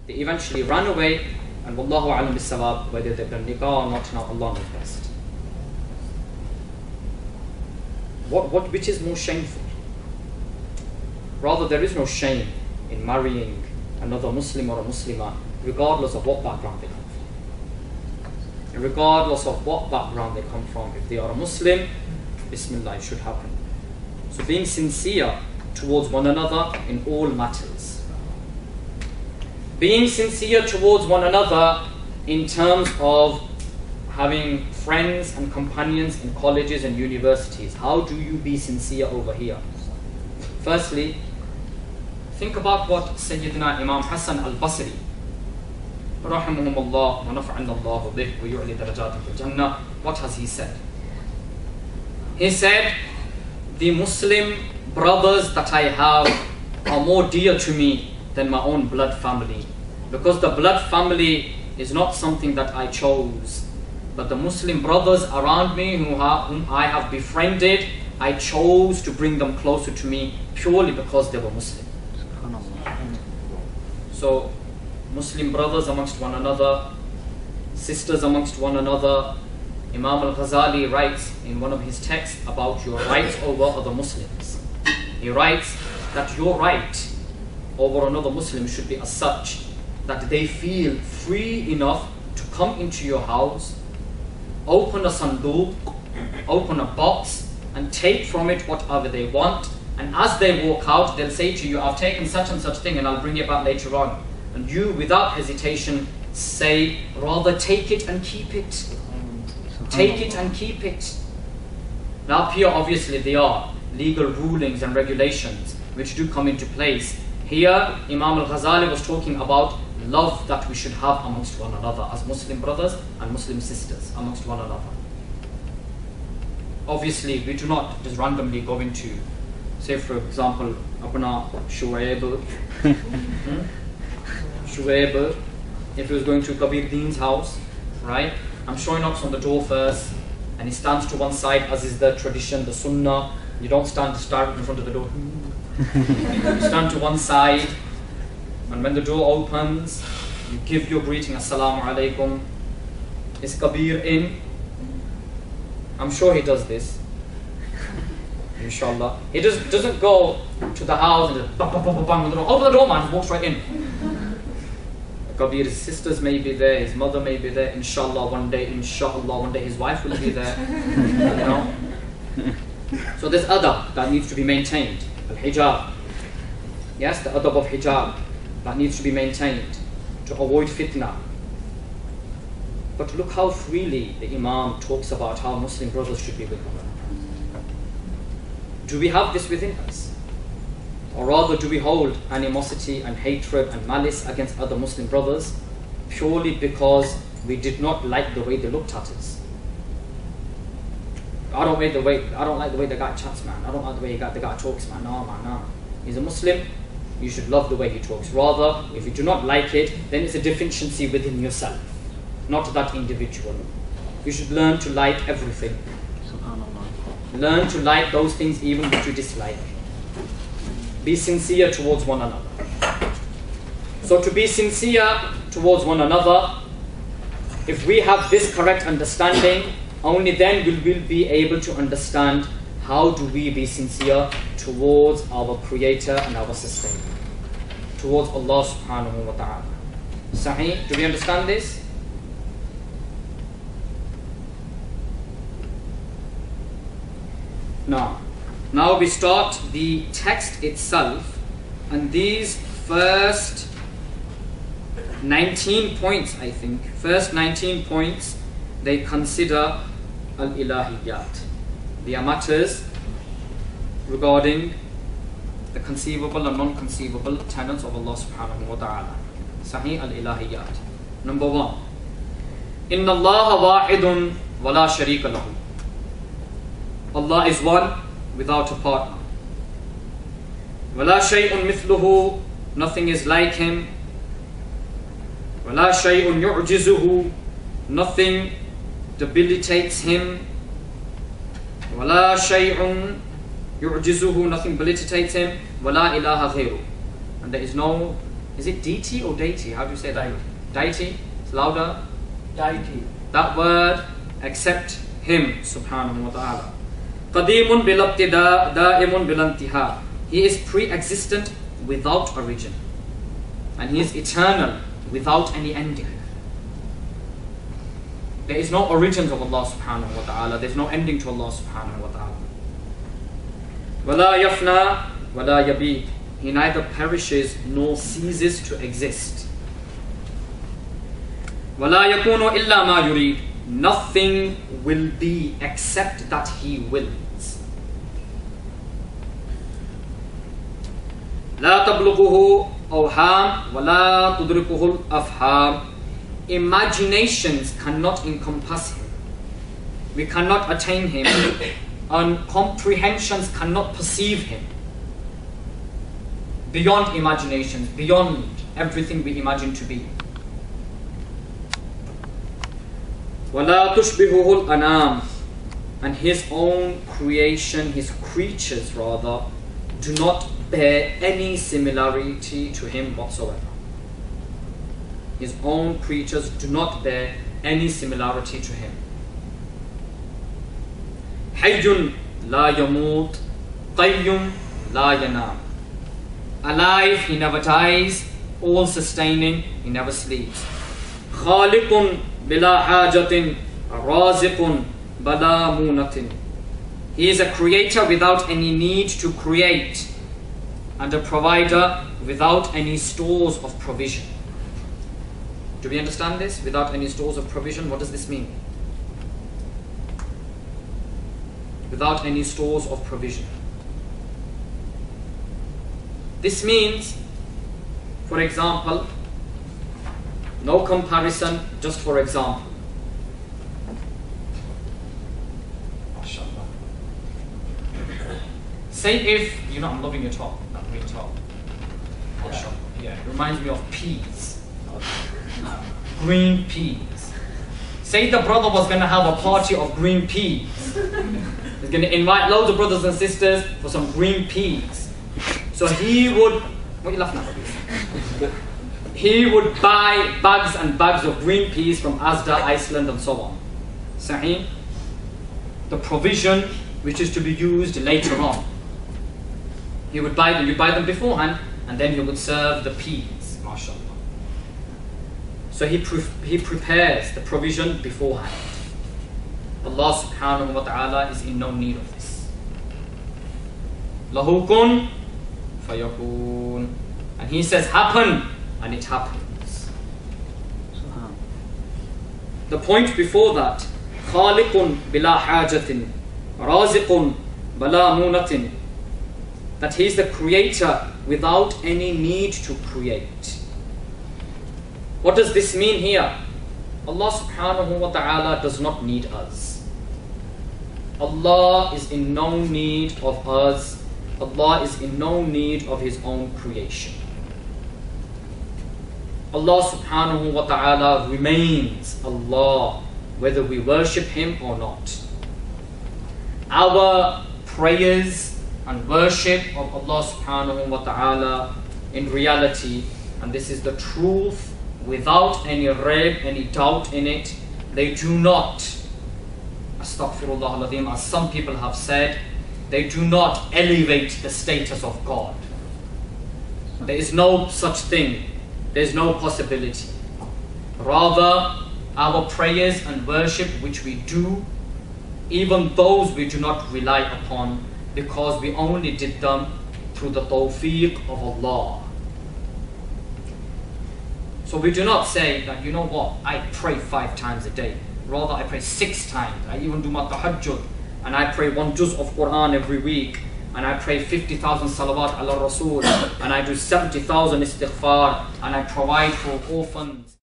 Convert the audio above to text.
They eventually ran away, and wallahu alam bis-sawab, whether they've done nikah or not, now Allah knows best. Which is more shameful? Rather, there is no shame in marrying another Muslim or a Muslimah, regardless of what background they come from. And regardless of what background they come from, if they are a Muslim, Bismillah, it should happen. So being sincere towards one another in all matters. Being sincere towards one another in terms of having friends and companions in colleges and universities. How do you be sincere over here? Firstly, think about what Sayyidina Imam Hassan al-Basri, rahimahumullah wa nafa'anna Allahu bih wa yu'li darajatin fil jannah, what has he said? He said, the Muslim brothers that I have are more dear to me than my own blood family, because the blood family is not something that I chose, but the Muslim brothers around me whom I have befriended, I chose to bring them closer to me purely because they were Muslim. So Muslim brothers amongst one another, sisters amongst one another. Imam al-Ghazali writes in one of his texts about your rights over other Muslims. He writes that your right over another Muslim should be as such that they feel free enough to come into your house, open a sanduq, open a box, and take from it whatever they want. And as they walk out, they'll say to you, I've taken such and such thing and I'll bring it back later on. And you, without hesitation, say, rather take it and keep it. Take it and keep it. Now here obviously there are legal rulings and regulations which do come into place. Here Imam al-Ghazali was talking about love that we should have amongst one another as Muslim brothers and Muslim sisters amongst one another. Obviously we do not just randomly go into, say for example, Apna Shuaib, if he was going to Kabir Deen's house, right? I'm showing knocks on the door first, and he stands to one side, as is the tradition, the sunnah. You don't start in front of the door. You stand to one side, and when the door opens, you give your greeting, Assalamu alaikum. Is Kabir in? I'm sure he does this. Inshallah. He doesn't go to the house and just bang, bang, bang, bang, open the door, man, he walks right in. Kabir's sisters may be there, his mother may be there, inshallah one day his wife will be there, you know. So there's adab that needs to be maintained, al-hijab. Yes, the adab of hijab that needs to be maintained to avoid fitna. But look how freely the Imam talks about how Muslim brothers should be with one another. Do we have this within us? Or rather, do we hold animosity and hatred and malice against other Muslim brothers purely because we did not like the way they looked at us? I don't like the way the guy chats, man. I don't like the way the guy talks, man. No, man, no. He's a Muslim. You should love the way he talks. Rather, if you do not like it, then it's a deficiency within yourself, not that individual. You should learn to like everything. Learn to like those things even which you dislike. Be sincere towards one another. So to be sincere towards one another, if we have this correct understanding, only then will we be able to understand how do we be sincere towards our Creator and our Sustainer, towards Allah subhanahu wa ta'ala. Sahih? Do we understand this? Now we start the text itself, and these first 19 points, I think, they consider al-ilahiyat. They are matters regarding the conceivable and non-conceivable tenets of Allah subhanahu wa ta'ala. Sahih al-ilahiyat. Number 1. Inna Allah wahidun wa la sharika lahu. Allah is one without a partner. وَلَا شَيْءٌ مِثْلُهُ, nothing is like him. وَلَا شَيْءٌ يُعْجِزُهُ, nothing debilitates him. وَلَا شَيْءٌ يُعْجِزُهُ, nothing debilitates him. وَلَا إِلَهَ غَيْرُهُ, and there is no Is it deity or deity? How do you say that? Deity. It's louder. Deity. That word, except Him, subhanahu wa ta'ala. Qadimun bil ibtida, da'imun bil intiha. He is pre-existent without origin. And He is eternal without any ending. There is no origins of Allah subhanahu wa ta'ala. There is no ending to Allah subhanahu wa ta'ala. وَلَا يَفْنَى وَلَا يَبِيدُ. He neither perishes nor ceases to exist. وَلَا يَكُونُ إِلَّا مَا يُرِيدُ. Nothing will be except that He wills. لَا تَبْلُغُهُ أَوْهَامٌ وَلَا تُدْرِكُهُ الْأَفْهَامُ. Imaginations cannot encompass Him. We cannot attain Him. And comprehensions cannot perceive Him. Beyond imaginations, beyond everything we imagine to be. وَلَا تُشْبِهُهُ الْأَنَامُ. And His own creation, His creatures rather, do not bear any similarity to Him whatsoever. His own creatures do not bear any similarity to Him. حَيٌّ لَا يَمُوتُ قَيٌّ لَا يَنَامُ. Alive, He never dies. All sustaining, He never sleeps. خَالِقٌ بِلَا حَاجَةٍ رَازِقٌ بَلَا مُونَةٍ. He is a creator without any need to create, and a provider without any stores of provision. Do we understand this? Without any stores of provision, what does this mean? Without any stores of provision. This means, for example, no comparison, just for example. Say if, I'm loving your top, that green top. Yeah, it reminds me of peas. Green peas. Say the brother was going to have a party of green peas. He's going to invite loads of brothers and sisters for some green peas. So he would, what are you laughing at? He would buy bags and bags of green peas from Asda, Iceland and so on. Sahih? The provision which is to be used later on. He would buy them, you buy them beforehand, and then he would serve the peas, mashallah. So he prepares the provision beforehand. Allah subhanahu wa ta'ala is in no need of this. Lahu kun fayakun. And He says happen, and it happens. The point before that, khaliqun bila hajatin, raziqun bala munatin, that He is the creator without any need to create. What does this mean here? Allah subhanahu wa ta'ala does not need us. Allah is in no need of us. Allah is in no need of His own creation. Allah subhanahu wa ta'ala remains Allah, whether we worship Him or not. Our prayers and worship of Allah subhanahu wa ta'ala in reality, and this is the truth without any raib, any doubt in it, they do not, astaghfirullah al-azim, as some people have said, they do not elevate the status of God. There is no such thing. There is no possibility. Rather, our prayers and worship which we do, even those we do not rely upon, because we only did them through the tawfiq of Allah. So we do not say that, you know what, I pray 5 times a day. Rather, I pray 6 times. I even do my tahajjud. And I pray 1 juz of Quran every week. And I pray 50,000 salawat ala Rasul. And I do 70,000 istighfar. And I provide for orphans.